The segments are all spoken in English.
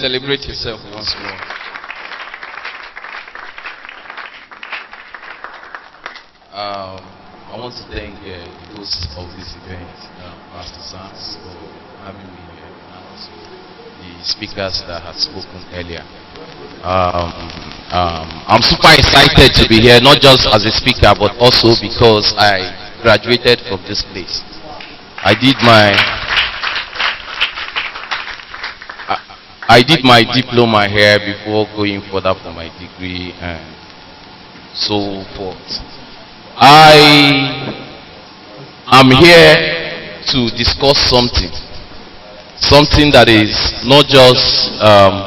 celebrate yourself once more. I want to thank the host of this event, Pastor Sands, for having me here, and also the speakers that have spoken earlier. I'm super excited to be here, not just as a speaker, but also because I graduated from this place. I did my diploma here before going further for my degree and so forth. I am here to discuss something that is not just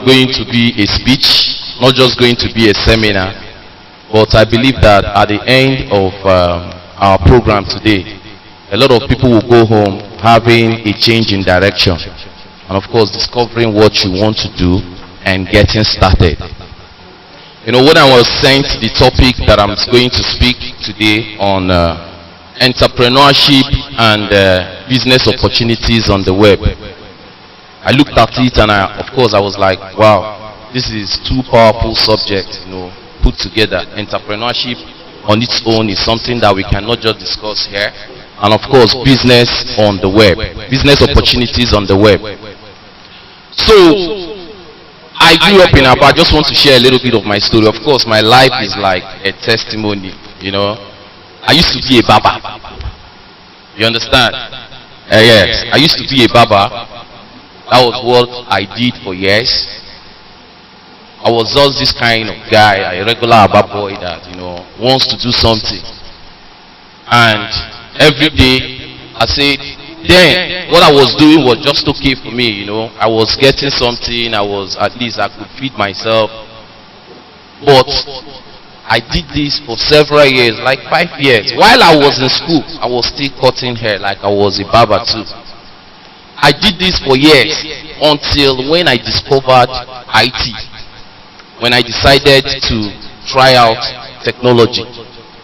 going to be a speech, not just going to be a seminar, but I believe that at the end of our program today, a lot of people will go home having a change in direction, and of course discovering what you want to do and getting started. You know, when I was sent the topic that I'm going to speak today on entrepreneurship and business opportunities on the web, I looked at it and of course I was like, wow, this is two powerful subjects, you know, put together. Entrepreneurship on its own is something that we cannot just discuss here, and of course business on the web, business opportunities on the web. So I grew up in Aba. I just want to share a little bit of my story. Of course, my life is like a testimony, you know. I used to be a barber. You understand? Yes, I used to be a barber. That was what I did for years. I was just this kind of guy, a regular Aba boy that, you know, wants to do something. And every day, I said, then what I was doing was just okay for me, you know. I was getting something, at least I could feed myself. But I did this for several years, like 5 years. While I was in school, I was still cutting hair like I was a barber too. I did this for years until when I discovered IT. When I decided to try out technology.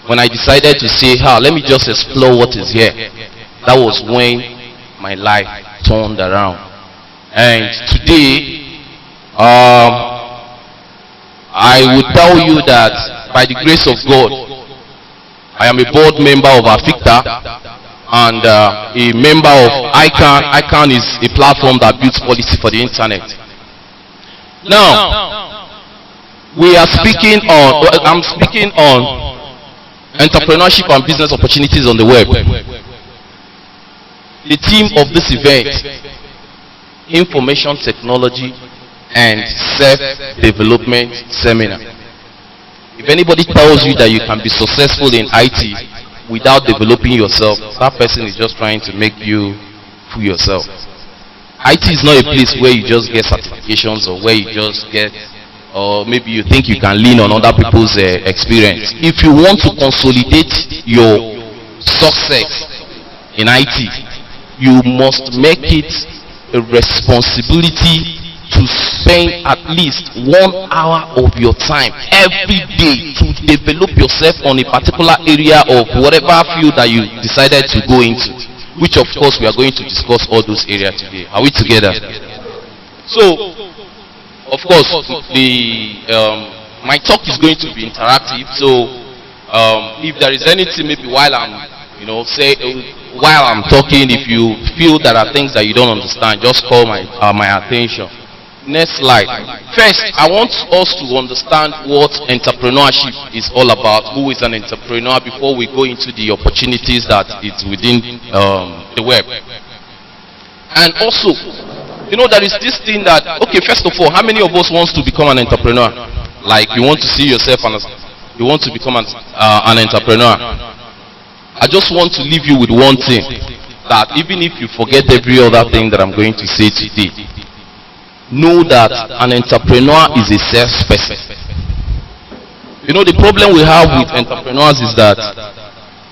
When I decided to say, let me just explore what is here. That was when my life turned around. And today, I would tell you that by the grace of God, I am a board member of Aficta and a member of ICANN. ICANN is a platform that builds policy for the internet. Now, I'm speaking on entrepreneurship and business opportunities on the web. The theme of this event, information technology and self-development seminar. If anybody tells you that you can be successful in IT without developing yourself, that person is just trying to make you fool yourself. IT is not a place where you just get certifications or where you just get, or maybe you think you can lean on other people's experience. If you want to consolidate your success in IT, you must make it a responsibility to spend at least 1 hour of your time every day to develop yourself on a particular area of whatever field that you decided to go into, which of course we are going to discuss all those areas today. Are we together? So, of course, my talk is going to be interactive. So, if there is anything, maybe while I'm, while I'm talking, if you feel there are things that you don't understand, just call my attention. Next slide. First, I want us to understand what entrepreneurship is all about. Who is an entrepreneur before we go into the opportunities that is within the web. And also, there is this thing that, okay, first of all, how many of us wants to become an entrepreneur? Like, you want to see yourself as, you want to become an entrepreneur. I just want to leave you with one thing, that even if you forget every other thing that I'm going to say today, know that an entrepreneur is a salesperson. The problem we have with entrepreneurs is that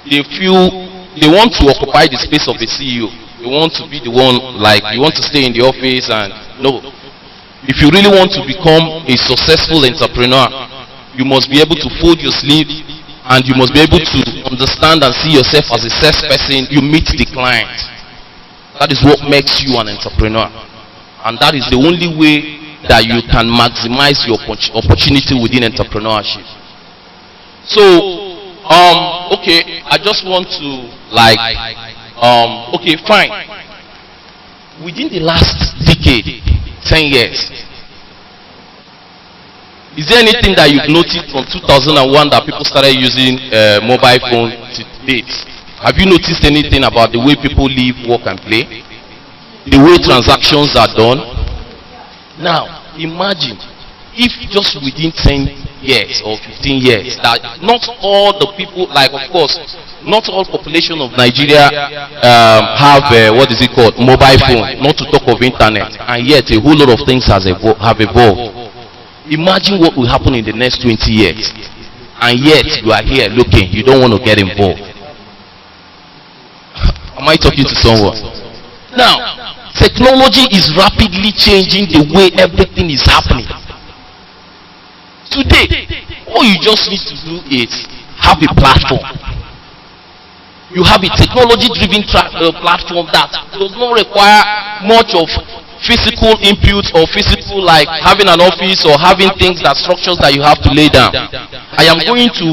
they feel they want to occupy the space of a CEO. They want to be the one, like, you want to stay in the office, and no. If you really want to become a successful entrepreneur, you must be able to fold your sleeve, and you must be able to understand and see yourself as a salesperson. You meet the client. That is what makes you an entrepreneur. And that is the only way that you can maximize your opportunity within entrepreneurship. So, okay, I just want to like, okay, fine. Within the last decade, 10 years, is there anything that you've noticed from 2001 that people started using mobile phone to date? Have you noticed anything about the way people live, work, and play? The way transactions are done? Now, imagine if just within 10 years or 15 years that not all the people, like of course, not all population of Nigeria have what is it called, mobile phone, not to talk of internet, and yet a whole lot of things have evolved. Imagine what will happen in the next 20 years, and yet you are here looking, you don't want to get involved. Am I talking to someone? Now, technology is rapidly changing the way everything is happening. Today, all you just need to do is have a platform. You have a technology-driven platform that does not require much of physical input or physical, like having an office or having things that structures that you have to lay down. I am going to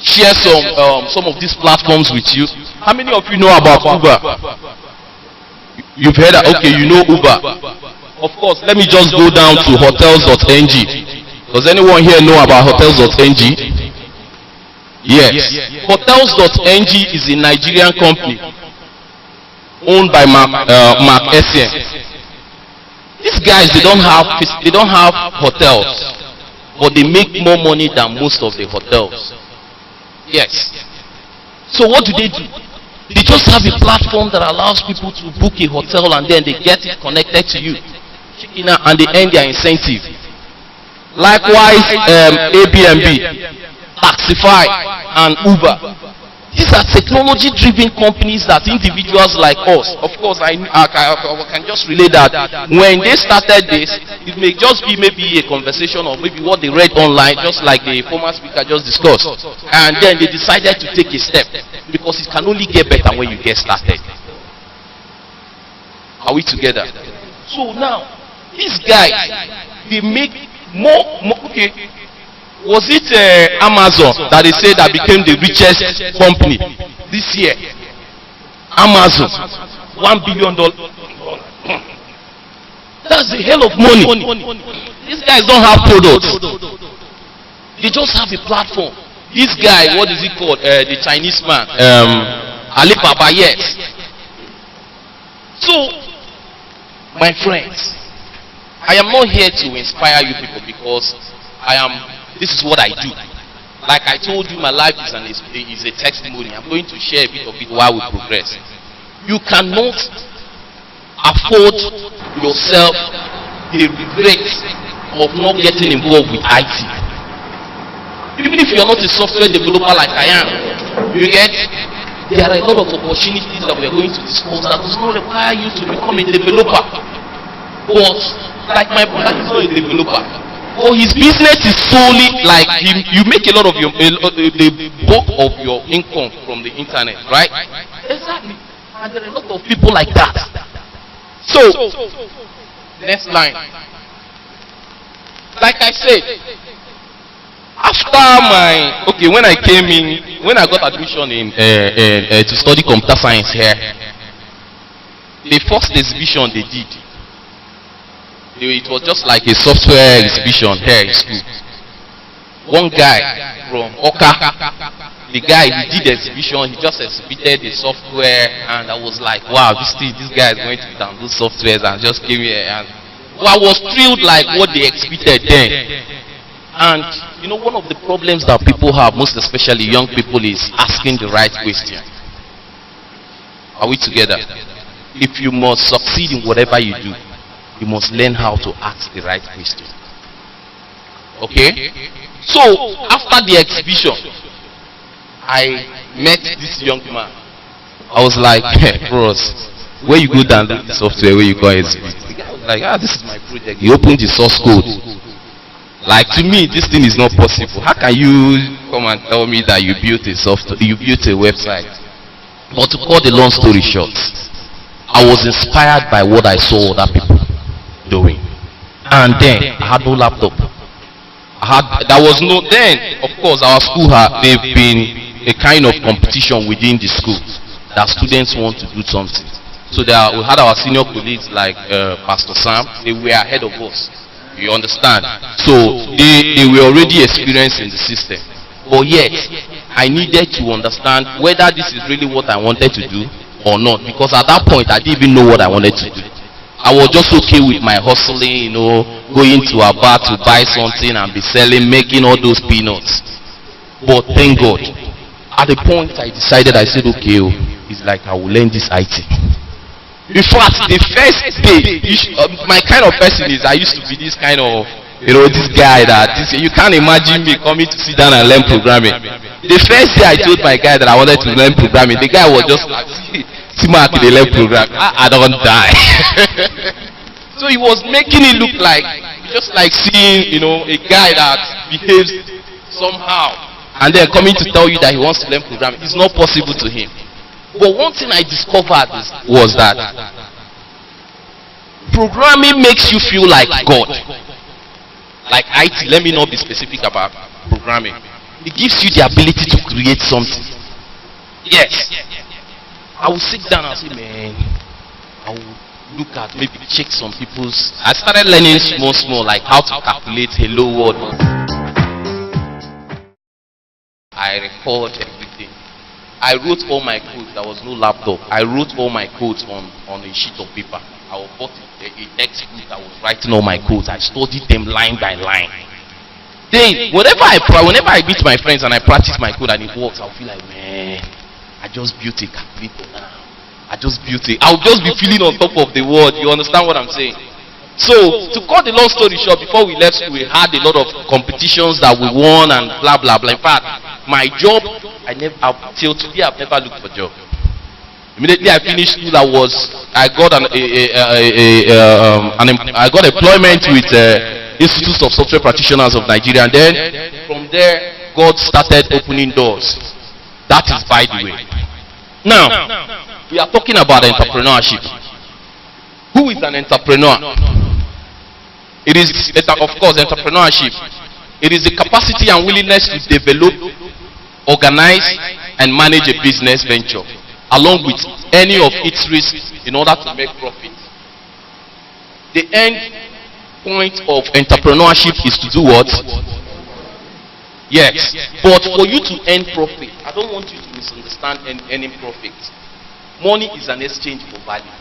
share some of these platforms with you. How many of you know about Uber? You've heard that? Okay, you know Uber. Of course, let me just go down to hotels.ng. Does anyone here know about hotels.ng? Yes. Hotels.ng is a Nigerian company owned by Mark Essien. These guys, they don't have hotels, but they make more money than most of the hotels. Yes. So what do? They just have a platform that allows people to book a hotel and then they get it connected to you, and they earn their incentive. Likewise, Airbnb, Taxify, and Uber. These are technology-driven companies that individuals like us, of course, I can just relate that when they started this, it may just be maybe a conversation or maybe what they read online, just like the former speaker just discussed. And then they decided to take a step because it can only get better when you get started. Are we together? So now, these guys, they make more okay. Was it Amazon that they say that became the richest company this year? Amazon, $1 billion. That's a hell of money. These guys don't have products. They just have a platform. This guy, what is he called? The Chinese man, Alibaba. Yes. So, my friends, I am not here to inspire you people because this is what I do. Like I told you, my life is a testimony. I'm going to share a bit of it while we progress. You cannot afford yourself the regret of not getting involved with IT. Even if you're not a software developer like I am, you get, there are a lot of opportunities that we are going to discuss that does not require you to become a developer. But like my brother is not a developer. Or his business is solely like you make a lot of the bulk of your income from the internet, right? Exactly. And there are a lot of people like that. So, next line. Like I said, after when I came in, when I got admission in to study computer science here, the first exhibition they did, it was just like a software exhibition here in school. One guy from Oka, the guy, he did the exhibition, he just exhibited the software, and I was like, wow, this guy is going to download softwares, and just came here, and I was thrilled like what they exhibited then. And you know, one of the problems that people have, most especially young people, is asking the right question. Are we together? If you must succeed in whatever you do, you must learn how to ask the right question. Okay? So, after the exhibition, I met this young man. I was like, hey, bros, where you go download the software, where you go exhibit? The guy was like, this is my project. He opened the source code. Like, to me, this thing is not possible. How can you come and tell me that you built a software, you built a website? But to cut the long story short, I was inspired by what I saw other people doing. And then I had no laptop. There was no, then of course our school they've been a kind of competition within the school that students want to do something. So we had our senior colleagues like Pastor Sam. They were ahead of us. You understand? So they were already experienced in the system. But yet, I needed to understand whether this is really what I wanted to do or not. Because at that point, I didn't even know what I wanted to do. I was just okay with my hustling, you know, going to a bar to buy something and be selling, making all those peanuts. But thank God, at the point I decided, I said, okay, it's like I will learn this IT. In fact, the first day, my kind of person is, I used to be this kind of, you know, this guy that, you can't imagine me coming to sit down and learn programming. The first day I told my guy that I wanted to learn programming, the guy was just like, Mark, they learn programming. I don't die. So he was making it look like, just like seeing, you know, a guy that behaves somehow, and then coming to tell you that he wants to learn programming. It's not possible to him. But one thing I discovered was that programming makes you feel like God. Like IT, let me not be specific about programming. It gives you the ability to create something. Yes. I will sit down and say, man, I will look at, maybe check some people's. I started learning small, like how to calculate hello world. I record everything. I wrote all my codes. There was no laptop. I wrote all my codes on a sheet of paper. I bought a textbook. I was writing all my codes. I studied them line by line. Then, whenever I meet my friends and I practice my code and it works, I'll feel like, man, I just built a calculator now. I'll just be feeling on top of the world. You understand what I'm saying? So, to cut the long story short, before we left school, we had a lot of competitions that we won and blah blah blah. In fact, my job, till today I've never looked for a job. Immediately I finished school, I got employment with Institute of Software Practitioners of Nigeria, and then from there God started opening doors. That is by the way. Now we are talking about entrepreneurship. Who is an entrepreneur? It is, of course, entrepreneurship. It is the capacity and willingness to develop, organize, and manage a business venture, along with any of its risks in order to make profit. The end point of entrepreneurship is to do what? Yes. But for you to earn profit, I don't want you to misunderstand earning profit. Money is an exchange for value.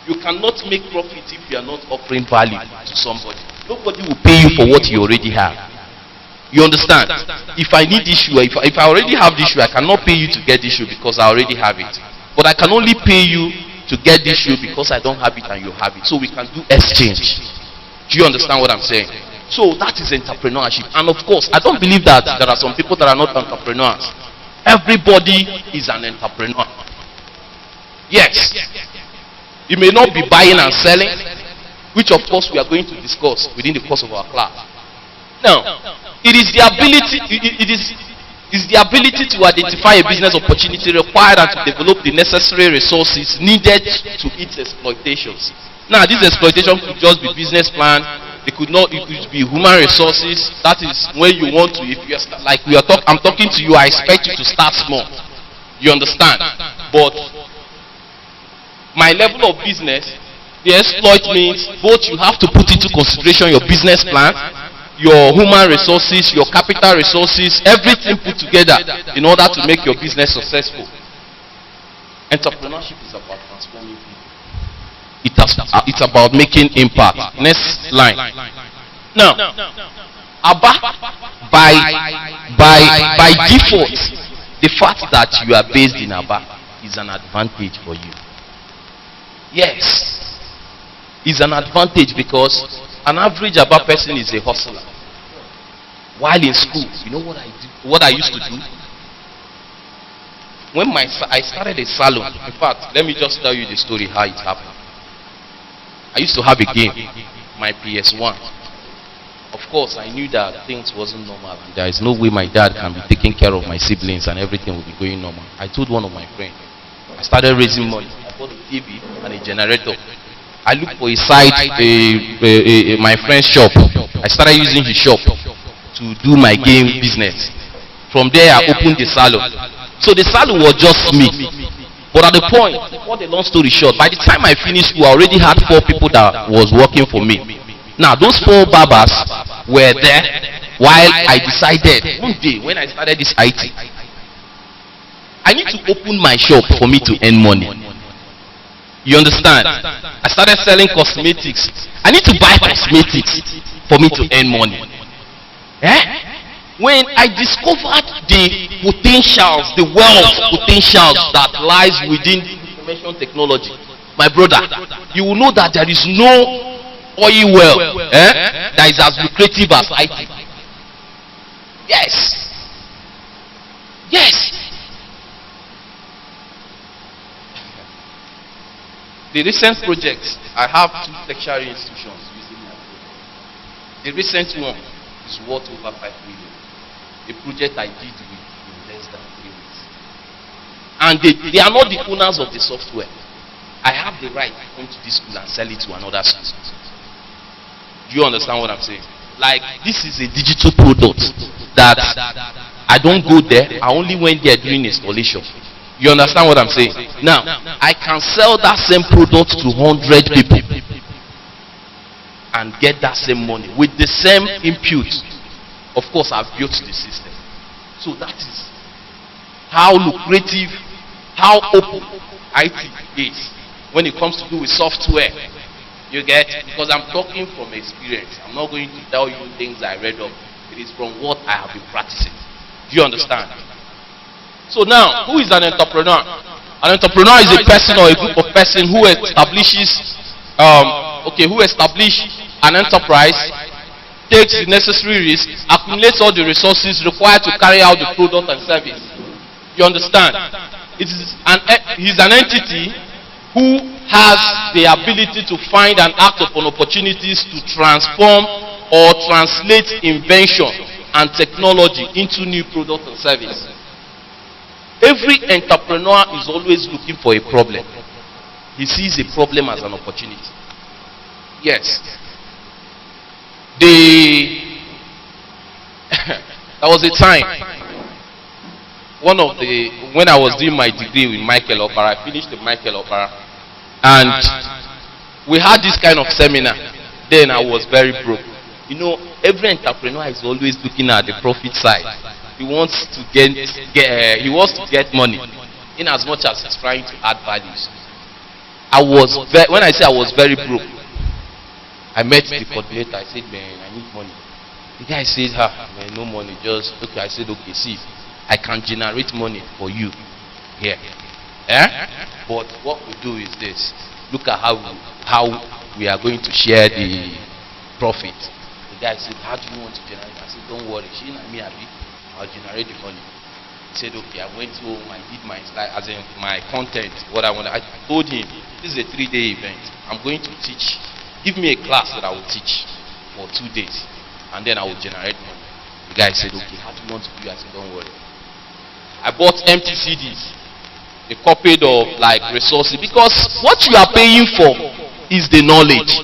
You cannot make profit if you are not offering value to somebody. Nobody will pay you for what you already have. You understand? If I need this shoe, if I already have this shoe, I cannot pay you to get this shoe because I already have it. But I can only pay you to get this shoe because I don't have it and you have it. So we can do exchange. Do you understand what I'm saying? So that is entrepreneurship. And of course, I don't believe that there are some people that are not entrepreneurs. Everybody is an entrepreneur. Yes. You may not be buying and selling, which of course we are going to discuss within the course of our class. Now, it is the ability to identify a business opportunity required and to develop the necessary resources needed to its exploitations. Now, this exploitation could just be business plan. It could be human resources. That is when you want to, if you are like I'm talking to you, I expect you to start small. You understand? But my level of business, the exploit means both you have to put into consideration your business plan, your human resources, your capital resources, everything put together in order to make your business successful. Entrepreneurship is about transforming people. It's about making impact. Next line. Now, by default, the fact that you are based in Aba is an advantage for you. Yes, it's an advantage because an average Aba person is a hustler. While in school, you know what I do? What I used to do? When I started a salon, in fact, let me just tell you the story how it happened. I used to have a game, my PS1. Of course, I knew that things wasn't normal. And there is no way my dad can be taking care of my siblings and everything will be going normal. I told one of my friends, I started raising money. I afford a TV and a generator. I looked for a site, my friend's shop. I started using his shop to do my game business. From there, I opened the salon. So the salon was just me. But at the point, cut a long story short, by the time I finished school, I already had 4 people that was working for me. Now, those 4 barbers were there while I decided, one day when I started this IT, I need to open my shop for me to earn money. You understand? I started selling cosmetics. I need to buy cosmetics for me to earn money. When I discovered the potentials, the wealth potentials that lies within information technology, my brother, you will know that there is no oil well that is as lucrative as IT. Yes. Yes. The recent projects, I have 2 tertiary institutions using my project. The recent one is worth over 5 million. A project I did with in less than 3 weeks. And they are not the owners of the software. I have the right to come to this school and sell it to another school. Do you understand what I'm saying? Like, this is a digital product that I don't go there, I only went there during installation. You understand what I'm saying? Now, I can sell that same product to 100 people and get that same money with the same input. Of course, I've built the system. So that is how lucrative, how open IT is when it comes to do with software. You get? Because I'm talking from experience. I'm not going to tell you things I read up. It is from what I have been practicing. Do you understand? So now, who is an entrepreneur? An entrepreneur is a person or a group of persons who establishes, who establish an enterprise, takes the necessary risk, accumulates all the resources required to carry out the product and service. You understand? He's an entity who has the ability to find and act upon opportunities to transform or translate invention and technology into new product and service. Every entrepreneur is always looking for a problem. He sees a problem as an opportunity. Yes. There was a time, when I was doing my degree with Michael Opera, I finished the Michael Opera, and we had this kind of seminar. Then I was very broke. You know, every entrepreneur is always looking at the profit side. He wants to get money, in as much as he's trying to add values. When I say I was very broke, I met the coordinator. I said, man, I need money. The guy said, man, no money, just okay. I said, okay, see, I can generate money for you here. But what we do is this. Look at how we are going to share the profit. The guy said, how do you want to generate? I said, don't worry, she and me, I'll generate the money. He said, okay. I went home, I did my slide, as in my content, what I wanted. I told him, this is a 3-day event. I'm going to teach. Give me a class that I will teach for 2 days, and then I will generate money. The guy said, okay, how do you want to do it? I said, don't worry. I bought empty CDs, a copy of like resources, because what you are paying for is the knowledge.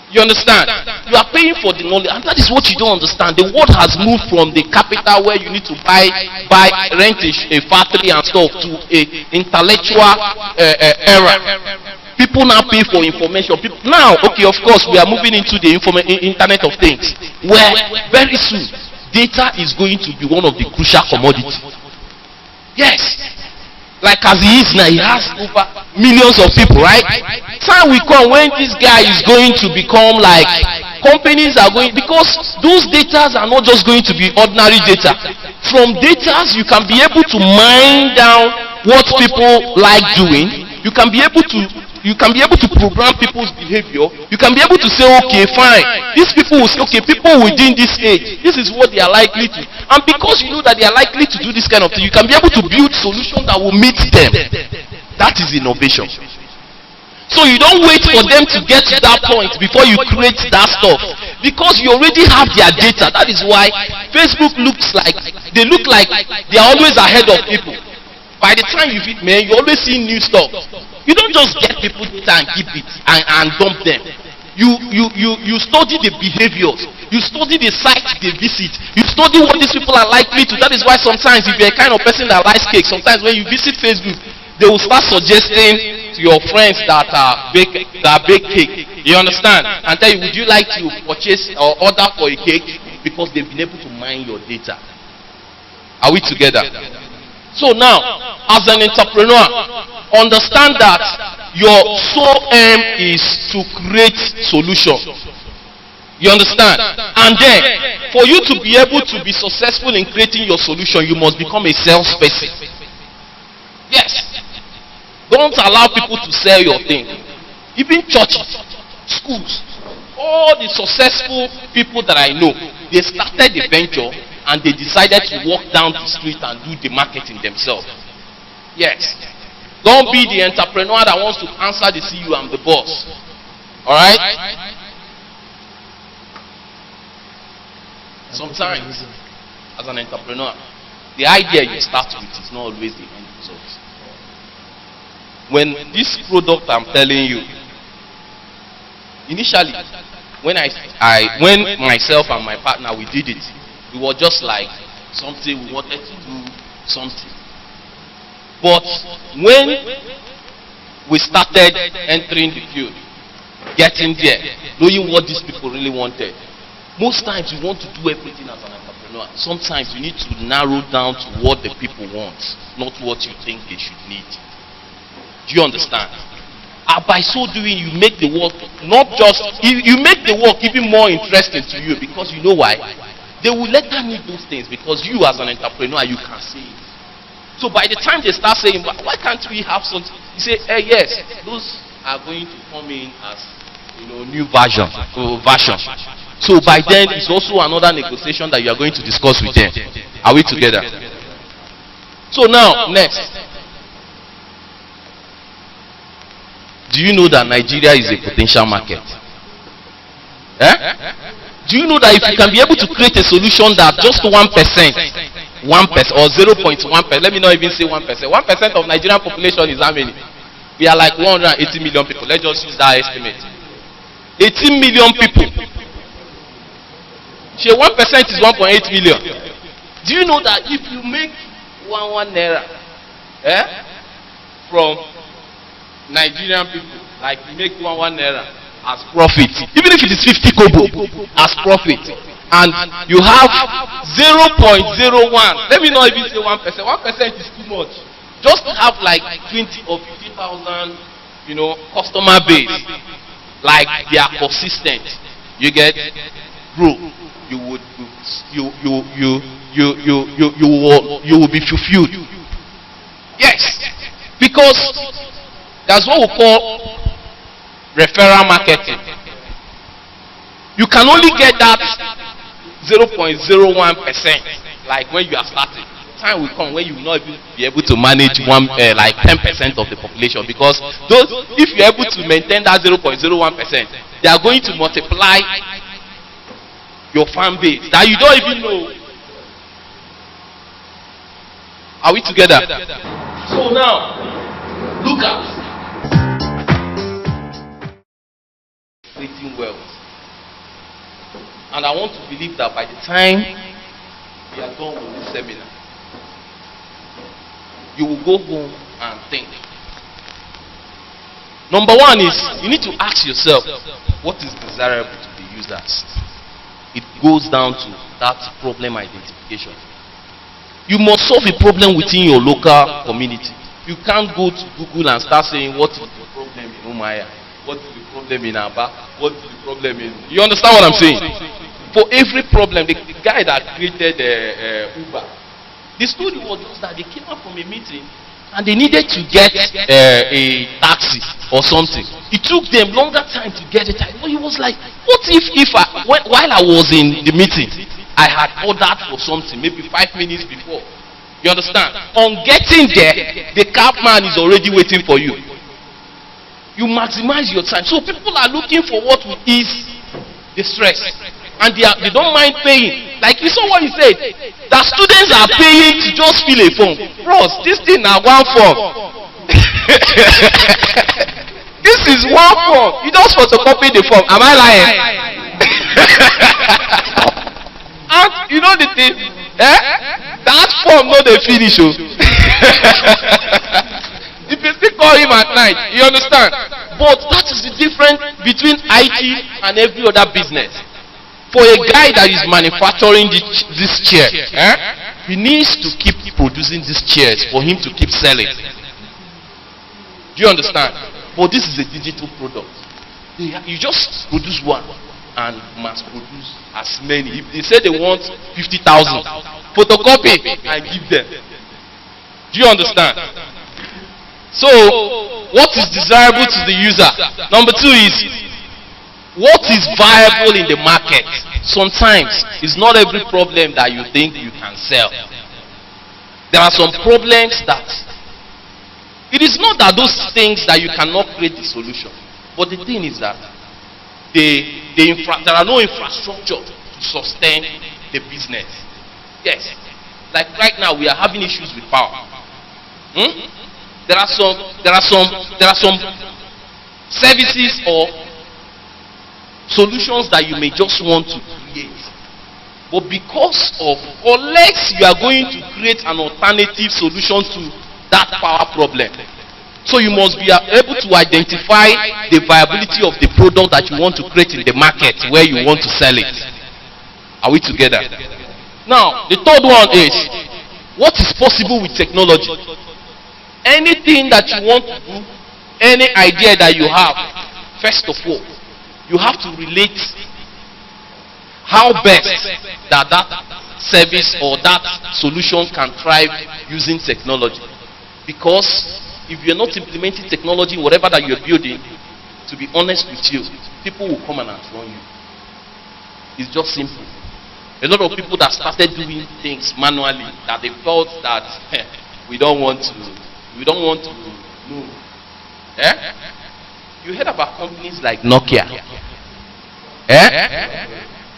You understand? You are paying for the knowledge, and that is what you don't understand. The world has moved from the capital where you need to rent a factory and stuff to a intellectual era. People now pay for information. Now, okay, of course, we are moving into the Internet of Things, where very soon data is going to be one of the crucial commodities. Yes. Like as he is now, he has over millions of people, right? Time will come when this guy is going to become like, companies are going, because those data are not just going to be ordinary data. From data, you can be able to mine down what people like doing. You can be able to program people's behavior. You can be able to say, okay, fine. These people will say, okay, people within this age, this is what they are likely to. And because you know that they are likely to do this kind of thing, you can be able to build solutions that will meet them. That is innovation. So you don't wait for them to get to that point before you create that stuff. Because you already have their data. That is why Facebook looks like, they look like they are always ahead of people. By the time you fit, man, you always see new stuff. You don't just get people data and keep it and dump them. You study the behaviors. You study the sites they visit. You study what these people are likely to. That is why sometimes if you're a kind of person that likes cake, sometimes when you visit Facebook, they will start suggesting to your friends that bake cake. You understand? And tell you, would you like to purchase or order for a cake? Because they've been able to mine your data. Are we together? So now, as an entrepreneur, understand that your sole aim is to create solutions. You understand? And then, for you to be able to be successful in creating your solution, you must become a salesperson. Yes. Don't allow people to sell your thing. Even churches, schools, all the successful people that I know, they started the venture and they decided to walk down the street and do the marketing themselves. Yes. Don't be the entrepreneur that wants to answer the CEO and the boss. Alright? Sometimes, as an entrepreneur, the idea you start with is not always the end result. When this product I'm telling you, initially, when myself and my partner, we did it, we were just like something, we wanted to do something. But when we started entering the field, getting there, knowing what these people really wanted, most times you want to do everything as an entrepreneur. Sometimes you need to narrow down to what the people want, not what you think they should need. Do you understand? And by so doing, you make the work not just, you make the work even more interesting to you, because you know why? They will later need those things because you as an entrepreneur, you can say it. So by the time they start saying, why can't we have something? You say, yes, those are going to come in as new version. So by then, it's also another negotiation that you are going to discuss with them. Are we together? So now, next. Do you know that Nigeria is a potential market? Do you know that if you can be able to create a solution that just 1%, 1% or 0.1%, let me not even say 1%. 1% of Nigerian population is how many? We are like 180 million people. Let's just use that estimate. 18 million people. 1% is 1.8 million. Do you know that if you make 1 naira from Nigerian people, like you make 1 naira as profit, even if it is 50 kobo as profit, and you have 0.01, let me not even say 1%. 1% is too much. Just have like 20 or 50,000, customer base, like they are consistent. You get, bro, you will be fulfilled. Yes, because that's what we call referral marketing. You can only get that 0.01%, like when you are starting. Time will come when you will not even be able to manage like 10% of the population, because those, if you're able to maintain that 0.01%, they are going to multiply your fan base that you don't even know. Are we together? So now, look at creating wealth. And I want to believe that by the time we are done with this seminar, you will go home and think. Number one is, you need to ask yourself, what is desirable to be used as? It goes down to that problem identification. You must solve a problem within your local community. You can't go to Google and start saying, what is the problem in Umaya? What is the problem in Aba? What is the problem in... You understand what I'm saying? For every problem, the guy that created Uber, the story was just that they came up from a meeting and they needed to get a taxi or something. It took them longer time to get it. He was like, what if while I was in the meeting, I had ordered for something, maybe 5 minutes before. You understand? On getting there, the cab man is already waiting for you. You maximize your time. So people are looking for what will ease the stress. and they don't mind paying. Like you saw what he said, that students are paying to just fill a form. Bros, this thing na one form. This is one form. You just photocopy the form. Am I lying? And you know the thing, that form no dey finish. Oh. If you still call him at night, you understand? But that is the difference between IT and every other business. For a guy that is manufacturing this chair, he needs to keep producing these chairs for him to keep selling. Do you understand? But this is a digital product. You just produce one and mass produce as many. If they say they want 50,000, photocopy and give them. Do you understand? So, what is desirable to the user? Number two is, what is viable in the market? Sometimes, it's not every problem that you think you can sell. There are some problems that, it is not that those things that you cannot create the solution. But the thing is that, there are no infrastructure to sustain the business. Yes. Like right now, we are having issues with power. There are some services or solutions that you may just want to create, but because of, unless you are going to create an alternative solution to that power problem, so you must be able to identify the viability of the product that you want to create in the market where you want to sell it. Are we together? Now, the third one is, what is possible with technology? Anything that you want to do, any idea that you have, first of all, you have to relate how best that service or that solution can thrive using technology. Because if you're not implementing technology, whatever that you're building, to be honest with you, people will come and outrun you. It's just simple. A lot of people that started doing things manually, that they felt that we don't want to move. You heard about companies like Nokia.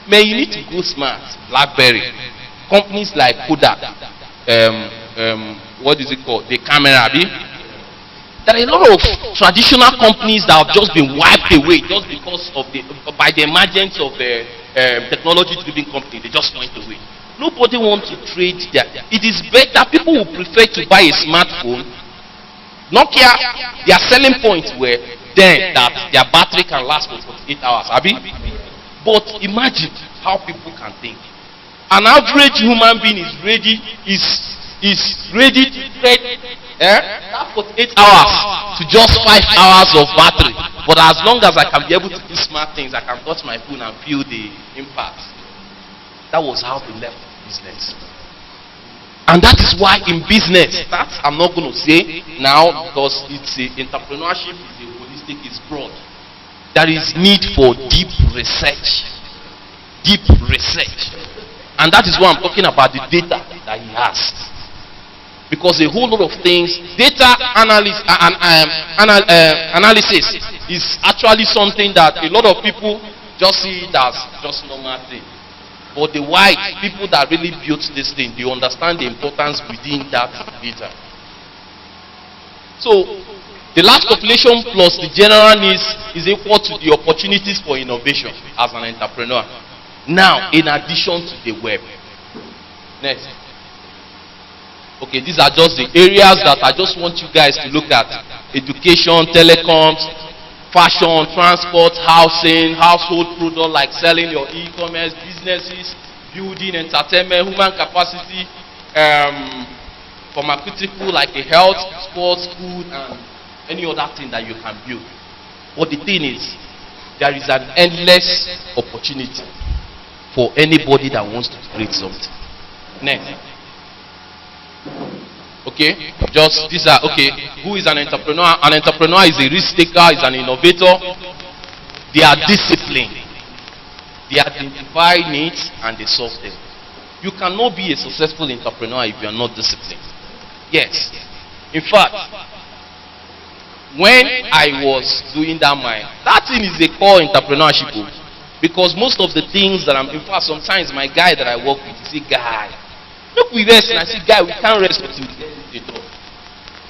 Man, you need to go smart. BlackBerry. Companies like Kodak. What is it called? The camera. There are a lot of traditional companies that have just been wiped away just because of by the emergence of technology-driven company. They just went away. Nobody wants to trade there. It is better. People will prefer to buy a smartphone. Nokia, their selling points were then that their battery can last for 48 hours. But imagine how people can think. An average human being is ready to trade that 48 hours to just 5 hours of battery. But as long as I can be able to do smart things, I can touch my phone and feel the impact. That was how they left business. And that is why in business, that I'm not going to say now because it's entrepreneurship is a holistic, it's broad. There is need for deep research. Deep research. And that is why I'm talking about the data that he has. Because a whole lot of things, data analysis is actually something that a lot of people just see it as just normal thing. But the white people that really built this thing, they understand the importance within that data. So, the large population plus the general needs is equal to the opportunities for innovation as an entrepreneur. Now, in addition to the web. Next. Okay, these are just the areas that I just want you guys to look at. Education, telecoms, fashion, transport, housing, household product like selling your e-commerce, businesses, building, entertainment, human capacity, pharmaceutical like a health, sports, food, and any other thing that you can build. But the thing is, there is an endless opportunity for anybody that wants to create something. Next. Okay, just these are okay. Who is an entrepreneur? An entrepreneur is a risk taker, is an innovator. They are disciplined. They identify needs and they solve them. You cannot be a successful entrepreneur if you are not disciplined. Yes. In fact, when I was doing that thing is a core entrepreneurship. Because most of the things that in fact, sometimes my guy that I work with, he say, guy, look, we rest. And I say, guy, we can't rest until we get the door.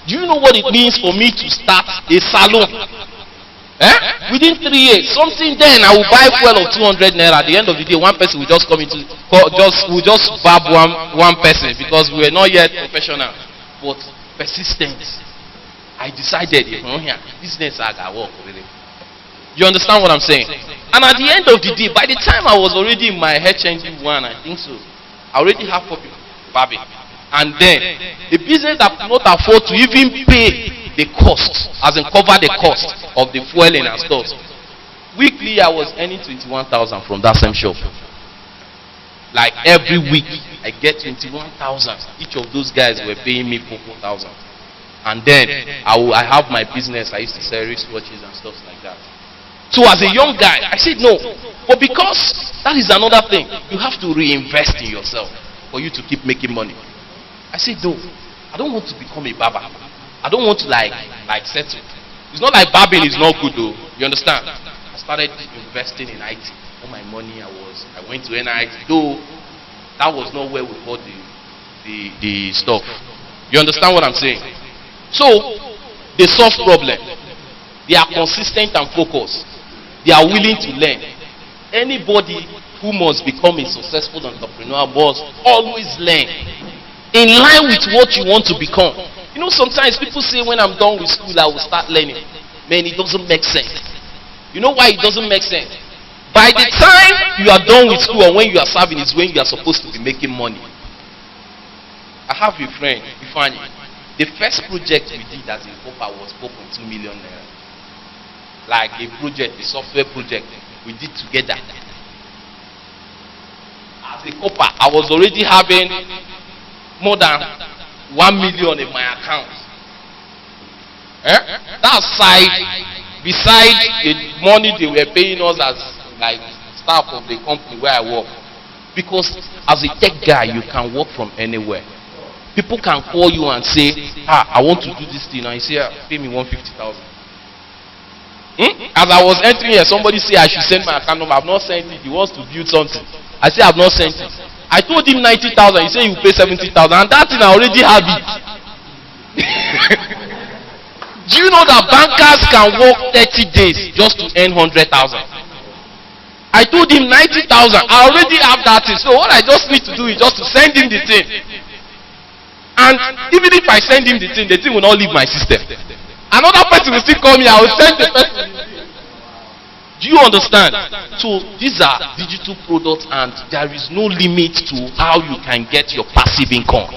Do you know what it means for me to start a salon? Within 3 years, something then I will buy fuel of 200 naira. At the end of the day, one person will just come into, will just barb one person because we are not yet professional. But persistence. I decided, business I got work really. You understand what I'm saying? And at the end of the day, by the time I was already in my HNG 1, I think so, I already have 4 people, Bobby. And then, the business that could not afford to even pay the cost, as in cover the cost of the fueling and stuff. Weekly, I was earning 21,000 from that same shop. Like every week, I get 21,000. Each of those guys were paying me 4,000. And then, I have my business. I used to sell wristwatches and stuff like that. So as a young guy, I said no. But because that is another thing, you have to reinvest in yourself for you to keep making money. I said no. I don't want to become a barber. I don't want to like settle. It's not like barbing is not good though. You understand? I started investing in IT. All my money I went to NIT. Though that was not where we bought the stuff. You understand what I'm saying? So they solve problem. They are consistent and focused. They are willing to learn. Anybody who must become a successful entrepreneur must always learn in line with what you want to become. You know, sometimes people say when I'm done with school, I will start learning. Man, it doesn't make sense. You know why it doesn't make sense? By the time you are done with school and when you are serving is when you are supposed to be making money. I have a friend, Ifani. The first project we did as a copper was 4.2 million naira. Like a project, a software project we did together. As a copper, I was already having more than 1 million in my account. That side, besides the money they were paying us as like staff of the company where I work. Because as a tech guy, you can work from anywhere. People can call you and say, I want to do this thing. And you say, pay me 150,000. As I was entering here, somebody say I should send my account number. I've not sent it. He wants to build something. I say I've not sent it. I told him 90,000. He said you pay 70,000. And that thing I already have it. Do you know that bankers can work 30 days just to earn 100,000? I told him 90,000. I already have that thing. So what I just need to do is just to send him the thing. And even if I send him the thing will not leave my system. Another person will still call me. I will send the person. Do you understand? So these are digital products and there is no limit to how you can get your passive income.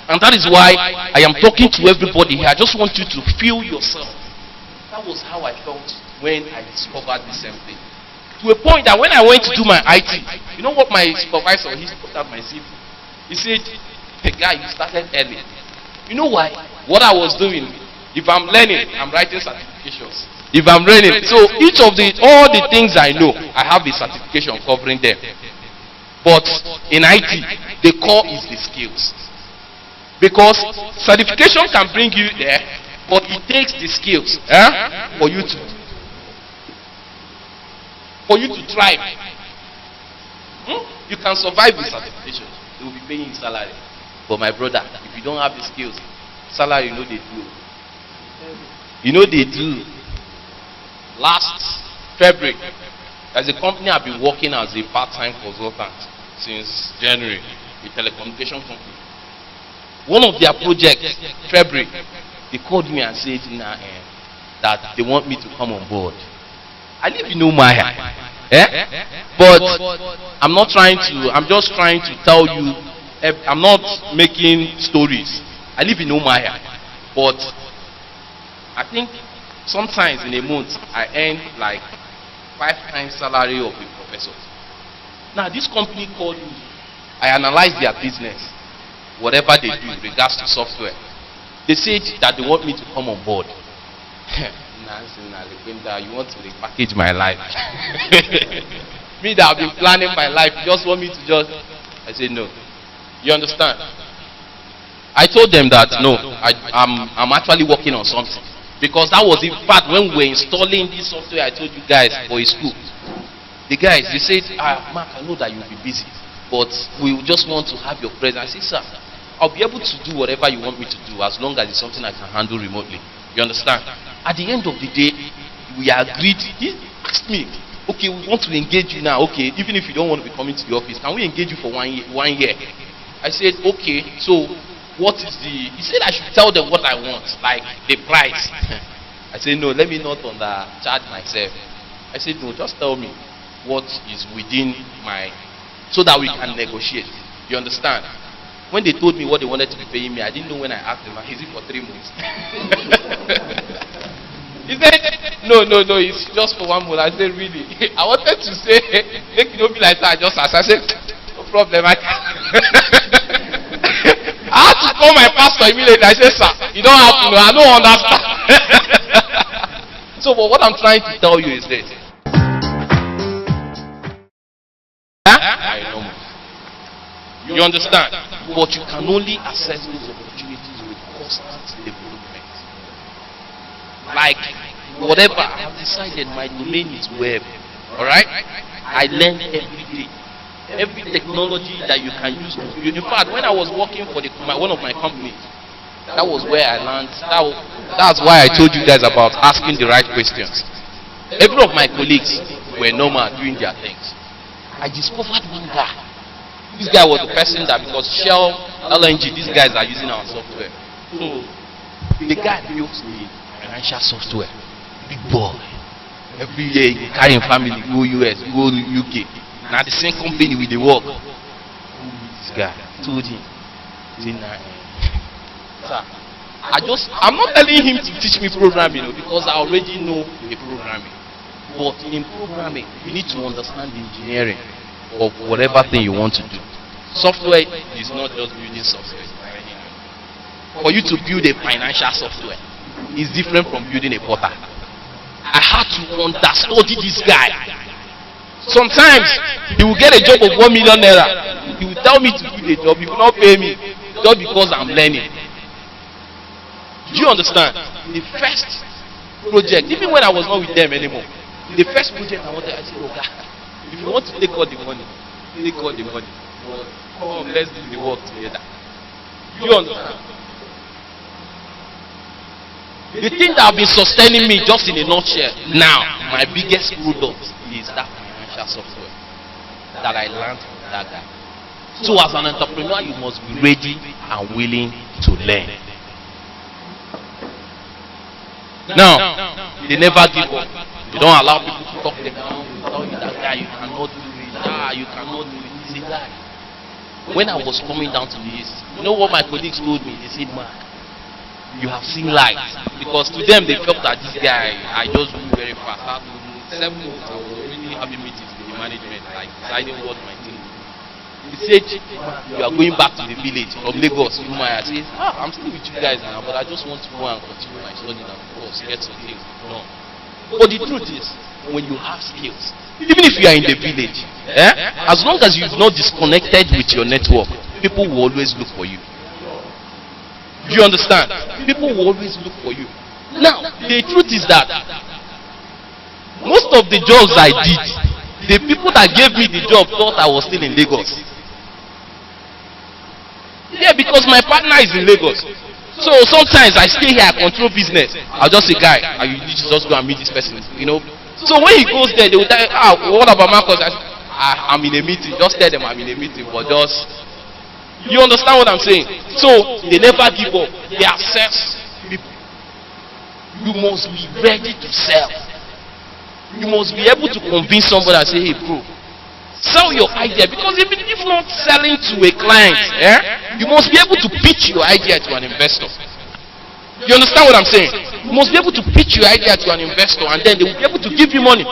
And that is why I am talking to everybody here. I just want you to feel yourself. That was how I felt when I discovered the same thing. To a point that when I went to do my IT, you know what my supervisor, he put out my CV. He said, hey guy, you started early. You know why? What I was doing, if I'm learning, I'm writing certifications. If I'm learning, so each of all the things I know, I have a certification covering them. But in IT, the core is the skills. Because certification can bring you there, but it takes the skills for you to thrive. You can survive with certification. They will be paying you salary. But my brother, if you don't have the skills, salary, you know they do. You know they do. Last February, as a company I've been working as a part-time consultant since January, a telecommunication company. One of their projects, February, they called me and said that they want me to come on board. I live in Umaya. But I'm not trying to, I'm just trying to tell you, I'm not making stories. I live in Umaya. But I think sometimes in a month, I earn like 5 times salary of a professor. Now this company called me. I analyzed their business, whatever they do in regards to software. They said that they want me to come on board. You want to repackage my life. Me that I've been planning my life, you just want me to just... I said no. You understand? I told them that no, I'm actually working on something. Because that was in fact when we were installing this software I told you guys for a school. The guys, they said, Mark, I know that you'll be busy, but we just want to have your presence. I said, sir, I'll be able to do whatever you want me to do as long as it's something I can handle remotely. You understand? At the end of the day, we agreed. He asked me, okay, we want to engage you now. Okay, even if you don't want to be coming to the office, can we engage you for 1 year? I said, okay, so what is the... He said I should tell them what I want, like the price. I said, no, let me not undercharge myself. I said, no, just tell me what is within my... so that we can negotiate. You understand? When they told me what they wanted to be paying me, I didn't know when I asked them, is it for 3 months? He said, no, it's just for 1 month. I said, really? I wanted to say, make it not be like that. I just asked. I said, no problem. I had to call my pastor immediately. I said, sir, you don't have to know. I don't understand. So, but what I'm trying to tell you is this. I know. You understand? But you can only access those opportunities with constant development. Like, whatever, I have decided my domain is web. Alright? I learn every day. Every technology that you can use. In fact, when I was working for one of my companies, that was where I learned. That's why I told you guys about asking the right questions. Every of my colleagues were normal doing their things. I discovered one guy. This guy was the person that, because Shell, LNG, these guys are using our software. So the guy built the financial software. Big boy. Every year he carry him family, go US, go UK. Now the same company with the work. This guy told him, sir, I'm not telling him to teach me programming, because I already know the programming. But in programming, you need to understand the engineering of whatever thing you want to do. Software is not just building software. For you to build a financial software is different from building a portal. I had to understudy this guy. Sometimes he will get a job of 1 million naira. He will tell me to do the job. He will not pay me just because I'm learning. Do you understand? The first project, even when I was not with them anymore, the first project I wanted, I said, oh God, if you want to take all the money, take all the money. But come, let's do the work together. Do you understand? The thing that have been sustaining me, just in a nutshell, now, my biggest product is that financial software that I learned from that guy. So as an entrepreneur, you must be ready and willing to learn. Now, they never give up. You don't allow people to talk them down. Tell you that guy, you cannot do it. You cannot do it. He's a guy. When I was coming down to the east, you know what my colleagues told me? They said, Mark, you have seen light. Because to them, they felt that this guy, I just grew very fast. After 7 months, I was already having meetings with the management, like deciding what my thing. He said, you are going back to the village from Lagos. I said, I'm still with you guys now, but I just want to go and continue my study and of course get some things done. But the truth is, when you have skills, even if you are in the village, as long as you've not disconnected with your network, people will always look for you. Do you understand? People will always look for you. Now, the truth is that most of the jobs I did, the people that gave me the job thought I was still in Lagos. Yeah, because my partner is in Lagos. So sometimes I stay here, I control business. I'll just say, guy, you need to just go and meet this person, So when he goes there, they will tell, what about Marcus? I'm in a meeting. Just tell them I'm in a meeting, but just... You understand what I'm saying? So they never give up. They assess people. You must be ready to sell. You must be able to convince somebody and say, hey bro, sell your idea. Because even if not selling to a client, you must be able to pitch your idea to an investor. You understand what I'm saying? You must be able to pitch your idea to an investor and then they will be able to give you money.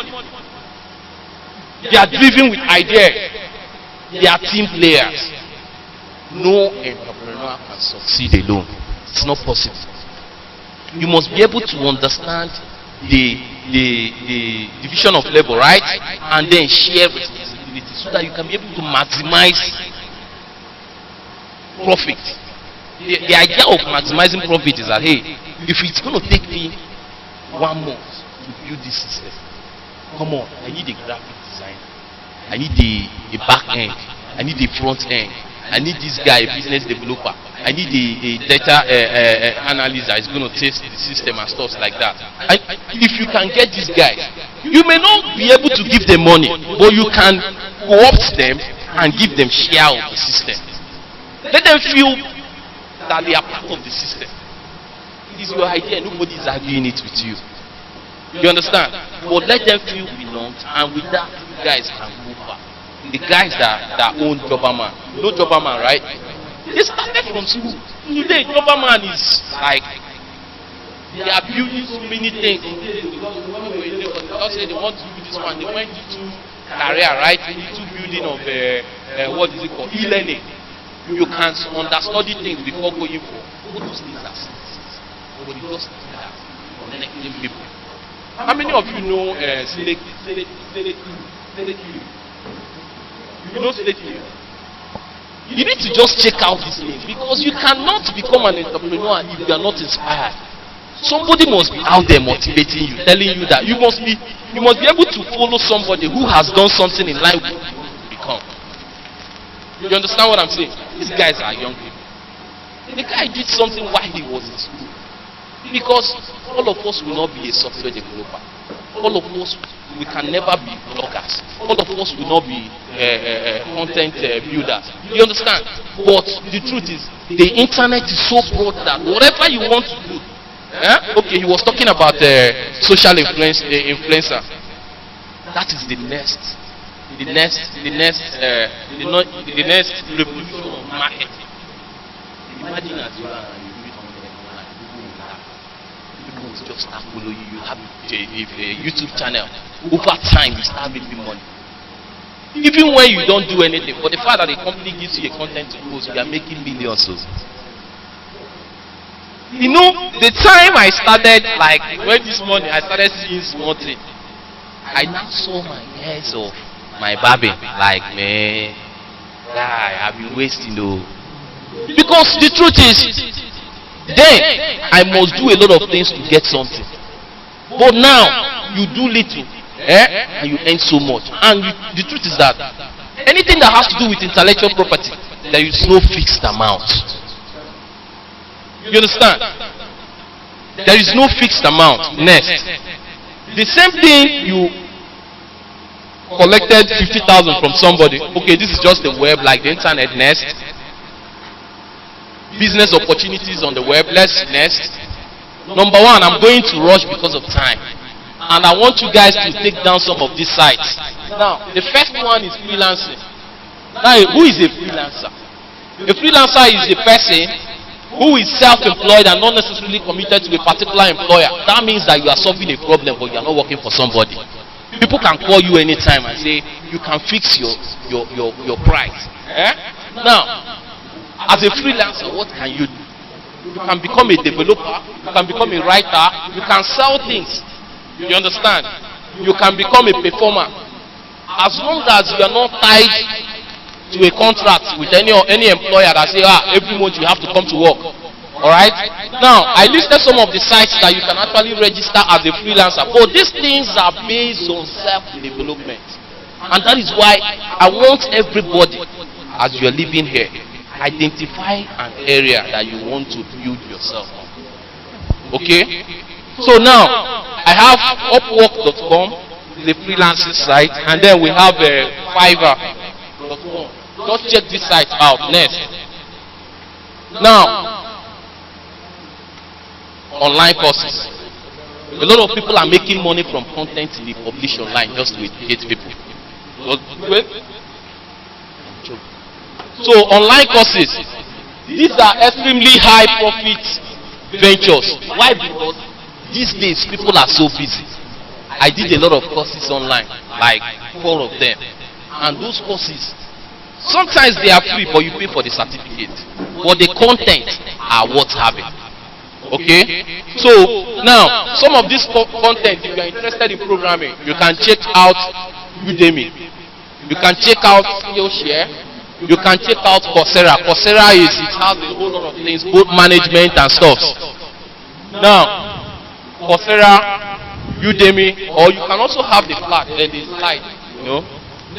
They are driven with ideas. They are team players. No entrepreneur can succeed alone. It's not possible. You must be able to understand the division of labor, right? And then share responsibility so that you can be able to maximize profit. The idea of maximizing profit is that, hey, if it's going to take me 1 month to build this system, come on, I need a graphic designer. I need a back end. I need a front end. I need this guy, a business developer. I need a data analyst that is going to test the system and stuff like that. And if you can get these guys, you may not be able to give them money, but you can co-opt them and give them share of the system. Let them feel that they are part of the system. It is your idea, nobody is arguing it with you. You understand? But let them feel belonged, and with that, you guys can move back. The guys that own Jobberman, you know Jobberman, right? They started from school. Today, Jobberman is like, they are building so many things. Because they want to do this one, they went into career, right? Into building of what is it called? E-learning. You can understudy things before going for. All those things are services. But you just do that, connecting people. How many of you know Slate? You know Slate? You need to just check out this thing, because you cannot become an entrepreneur if you are not inspired. Somebody must be out there motivating you, telling you that you must be able to follow somebody who has done something in life to become. You understand what I'm saying? These guys are young people. The guy did something while he was in school. Because all of us will not be a software developer. All of us, we can never be bloggers. All of us will not be content builders. You understand? But the truth is, the internet is so broad that whatever you want to do. Okay, he was talking about social influencer. That is the next revolution of marketing. Imagine as you are. Just start following you. You have a YouTube channel. Over time, you start making money. Even when you don't do anything, but the fact that the company gives you a content to post, you are making millions. You know, the time I started, like when this morning I started seeing small things, I now saw my hairs of my barbing. Like, man, guy, I've been wasting though. Because the truth is, then I must do a lot of things to get something. But now you do little, and you earn so much. And the truth is that anything that has to do with intellectual property, there is no fixed amount. You understand? There is no fixed amount. Next, the same thing you collected 50,000 from somebody. Okay, this is just the web, like the internet. Next. Business opportunities on the web. Let's next. Number one, I'm going to rush because of time, and I want you guys to take down some of these sites. Now, the first one is freelancing. Now, who is a freelancer? A freelancer is a person who is self-employed and not necessarily committed to a particular employer. That means that you are solving a problem, but you are not working for somebody. People can call you anytime and say you can fix your price. Now, as a freelancer, what can you do? You can become a developer, you can become a writer, you can sell things. You understand? You can become a performer. As long as you are not tied to a contract with any employer that say, every month you have to come to work. Alright? Now, I listed some of the sites that you can actually register as a freelancer. But these things are based on self-development. And that is why I want everybody, as you are living here, identify an area that you want to build yourself on. Okay? So now, I have Upwork.com, the freelancing site, and then we have Fiverr.com. Just check this site out. Next. Now, online courses. A lot of people are making money from content they publish online just to educate people. So online courses, these are extremely high profit ventures. Why? Because these days people are so busy. I did a lot of courses online, like 4 of them, and those courses, sometimes they are free, but you pay for the certificate. But the content are worth having. Okay? So now, some of this content, if you are interested in programming, you can check out Udemy. You can check out Skillshare. You can check out Coursera. Coursera it has a whole lot of things, both management and stuff. Now, Coursera, Udemy, or you can also have the slide You know?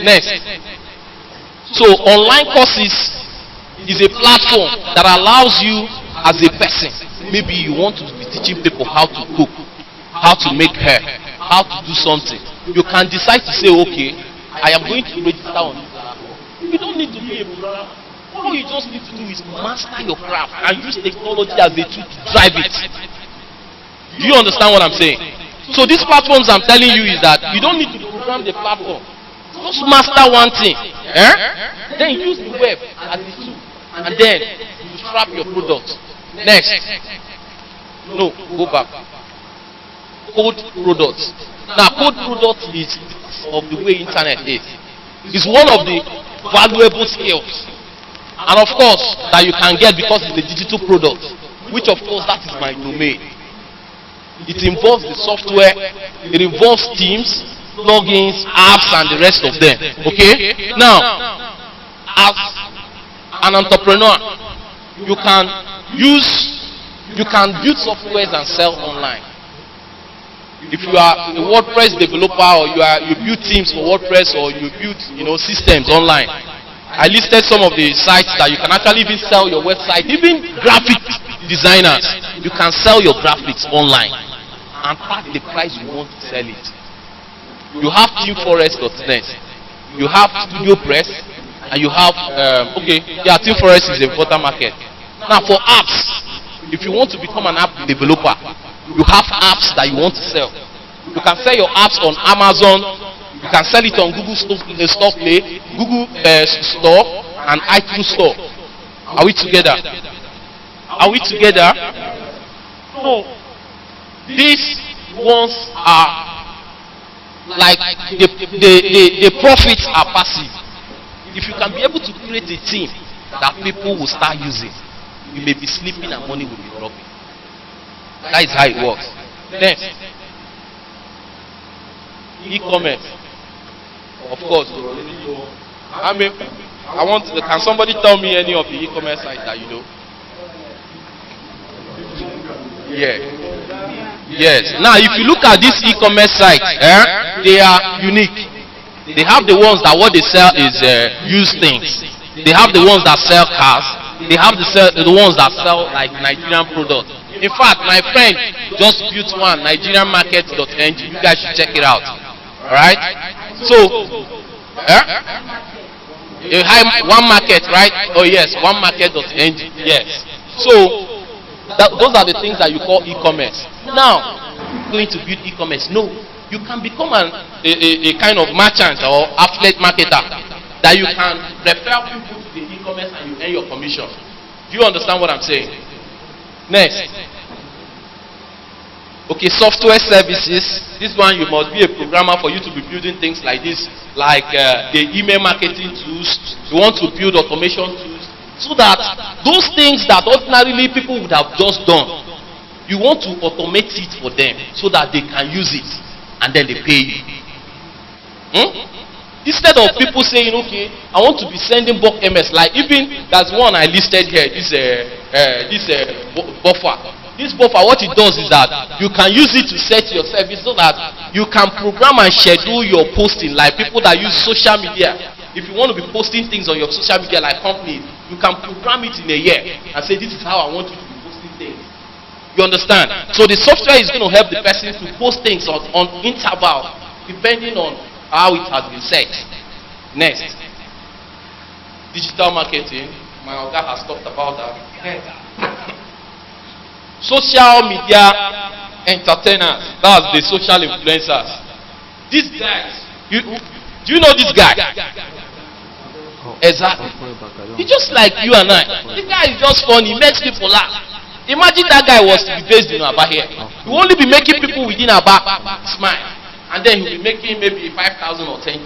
Next. So online courses is a platform that allows you as a person. Maybe you want to be teaching people how to cook, how to make hair, how to do something. You can decide to say, okay, I am going to register on this platform. You don't need to be a programmer. All you just need to do is master your craft and use technology as a tool to drive it. Do you understand what I'm saying? So these platforms I'm telling you is that you don't need to program the platform. Just master one thing. Then use the web as a tool. And then you trap your product. Next. No, go back. Code products. Now, code products is of the way internet is. It's one of the valuable skills. And of course, that you can get because it's a digital product. Which of course, that is my domain. It involves the software. It involves teams, plugins, apps, and the rest of them. Okay? Now, as an entrepreneur, you can build softwares and sell online. If you are a WordPress developer, or you build teams for WordPress, or you build systems online, I listed some of the sites that you can actually even sell your website. Even graphic designers, you can sell your graphics online and pass the price you want to sell it. You have teamforest.net, you have StudioPress, and you have Teamforest is a important market. Now for apps, if you want to become an app developer, you have apps that you want to sell. You can sell your apps on Amazon, you can sell it on Google Store Play, Google Store, and iTunes Store. Are we together? Are we together? So these ones are like the profits are passive. If you can be able to create a team that people will start using, you may be sleeping and money will be dropping. That is how it works. Next, e-commerce. Of course, can somebody tell me any of the e-commerce sites that you know? Yeah. Yes. Now, if you look at these e-commerce sites, they are unique. They have the ones that what they sell is used things. They have the ones that sell cars. They have the ones that sell like Nigerian products. In fact, my friend just built one, nigerianmarket.ng. You guys should check it out. Alright? So, one market, right? Oh yes, onemarket.ng. Yes. So, those are the things that you call e-commerce. Now, going to build e-commerce? No. You can become a kind of merchant or affiliate marketer that you can refer people to the e-commerce and you earn your commission. Do you understand what I'm saying? Next. Okay, software services. This one you must be a programmer for you to be building things like this, like the email marketing tools. You want to build automation tools so that those things that ordinarily people would have just done, you want to automate it for them so that they can use it and then they pay you. Instead of people saying, okay, I want to be sending bulk MS, like even that's one I listed here, this buffer. This buffer, what it does is that you can use it to set your service so that you can program and schedule your posting, like people that use social media. If you want to be posting things on your social media like companies, you can program it in a year and say, this is how I want you to be posting things. You understand? So the software is going to help the person to post things on interval, depending on how it has been set. Next. Digital marketing. My guy has talked about that. Social media entertainers. That's the social influencers. These guys. Do you know this guy? Exactly. He's just like you and I. This guy is just funny. He makes people laugh. Imagine that guy was to be based in Aba here. He will only be making people within Aba smile. And then he'll be making maybe 5,000 or 10,000.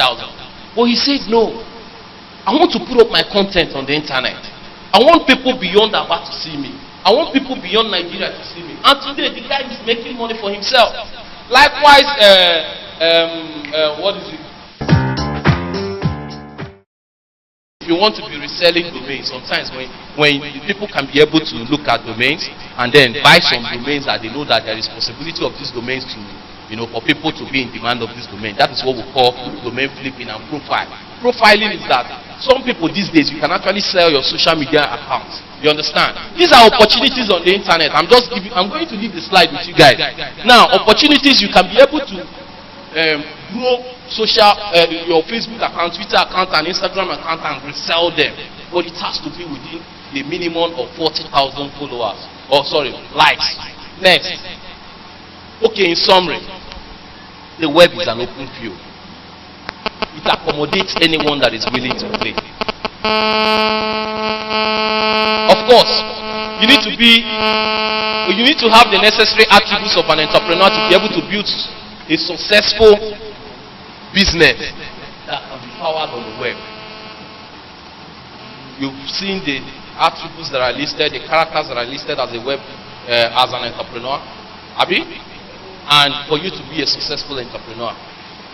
But he said, no. I want to put up my content on the internet. I want people beyond Aba to see me. I want people beyond Nigeria to see me. And today, the guy is making money for himself. Likewise, what is it? If you want to be reselling domains, sometimes when people can be able to look at domains and then buy some domains that they know that there is possibility of these domains for people to be in demand of this domain. That is what we call domain flipping and profile. Profiling is that some people these days, you can actually sell your social media accounts. You understand? These are opportunities on the internet. I'm going to leave the slide with you guys. Now, opportunities, you can be able to grow your Facebook account, Twitter account, and Instagram account and resell them. But it has to be within the minimum of 40,000 followers. Likes. Next. Okay, in summary, the web is an open field. It accommodates anyone that is willing to play. Of course, you need to have the necessary attributes of an entrepreneur to be able to build a successful business that can be powered on the web. You've seen the attributes that are listed, the characters that are listed as a web as an entrepreneur, Abi? And for you to be a successful entrepreneur,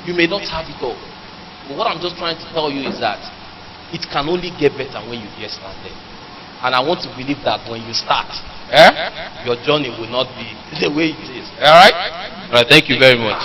you may not have it all. But what I'm just trying to tell you is that it can only get better when you get started. And I want to believe that when you start, your journey will not be the way it is. Alright? Alright, thank you very much.